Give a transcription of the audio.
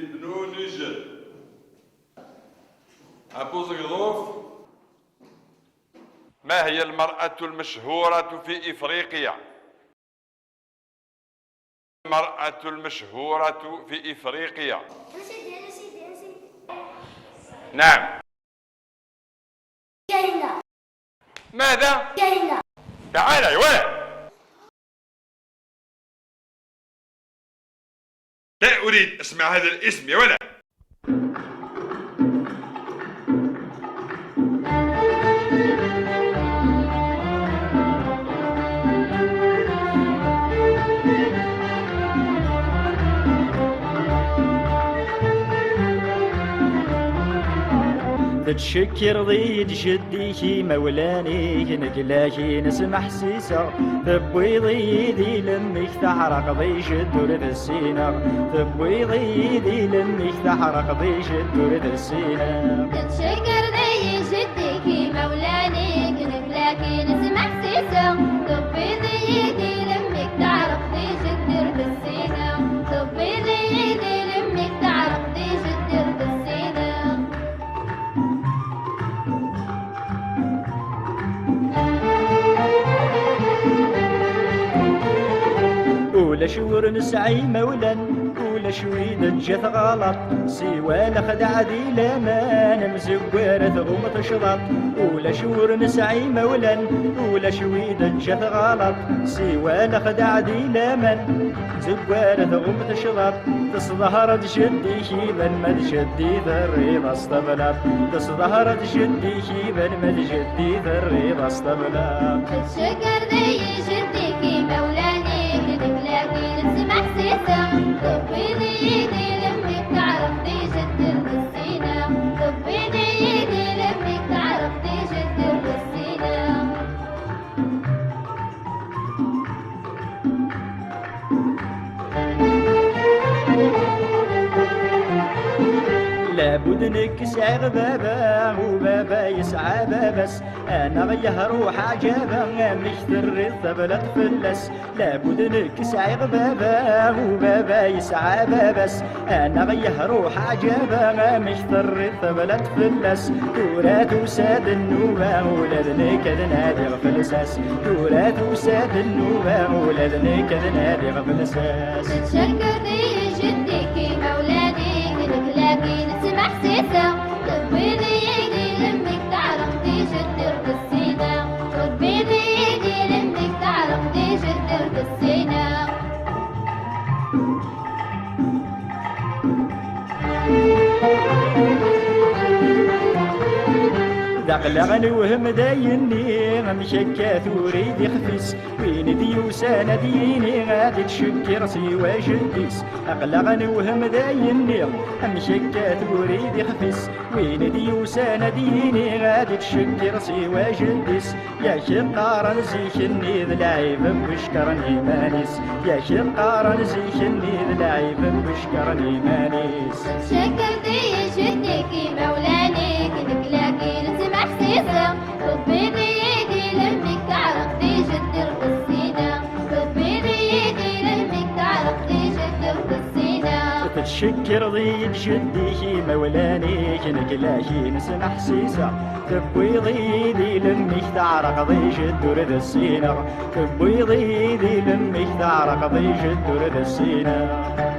ابن نجد. أبوز غضوف. ما هي المرأة المشهورة في إفريقيا؟ المرأة المشهورة في إفريقيا. نعم. جينا. ماذا؟ جينا. تعال يا ولد. لا أريد أسمع هذا الاسم يا ولد. تتشكر ضيد جديكي مولاني نقلاكي نسمع حسيسة تبوي ضيدي لمك تحرق ضي جدور ذا السينة تبوي ضيدي لمك تحرق ضي جدور ذا السينة تتشكر ضيد جديكي مولاني نقلاكي نسمع حسيسة تبوي ضيدي لمك تحرق ضي جدور ذا السينة تبوي ضيدي لمك تحرق ضي جدور ذا السينة. ولا شور نسعي مولا ولا شويد جات غلط سوى لخدع دي لمان مزوارة غم تشرط ولا شور نسعي مولا ولا شويد جات غلط سوى لخدع دي لمان مزوارة غم تشرط تصظهر جدي شيبان ما جدي ذري استبلط تصظهر جدي شيبان ما جدي ذري استبلط. تتشكر ضي جديكي مولاني نقلاكي نسمع حسيسة طبي ضيدي لمك تعرف ضي جدر بالسينة طبي ضيدي لمك تعرف ضي جدر بالسينة. لابد نكسع بابا وبابا يسعى بابس انا غيه روح عجابا مشتر الثبلت فلس لابد نكسع بابا وبابا يسعى بابس انا غيه روح عجابا مشتر الثبلت فلس تورات وساد النوبه ولدني كذا نادي غفلساس تورات وساد النوبه ولدني كذا نادي غفلساس. تتشكر ضي جديكي مولاني نقلاكي نسمع حسيسة طبي ضيدي لمك تعرف ضي جدر بالسينة طبي ضيدي لمك تعرف ضي جدر بالسينة. دغلغني وهم دايني مشكات وريد يخفيس وين ديوسان ديني غادي تشكر سوى جديس اغلغني وهم دايني مشكات وريد يخفيس وين ديوسان ديني غادي تشكر سوى جديس يا شقار نزيكني ذلاعيب بشكرني مانيس يا شقار نزيكني ذلاعيب بشكرني مانيس. تتشكر ضي جديكي مولاني نقلاكي نسمع حسيسة طبي ضيدي لمك تعرف ضي جدر بالسينة طبي ضيدي لمك تعرف ضي جدر بالسينة. تتشكر ضيد جدي مولاني نقلاكي نسمع حسيسة تبوي ضيدي لمك تعرق ضي جدر ذا السينة تبوي ضيدي لمك تعرق ضي جدر ذا السينة.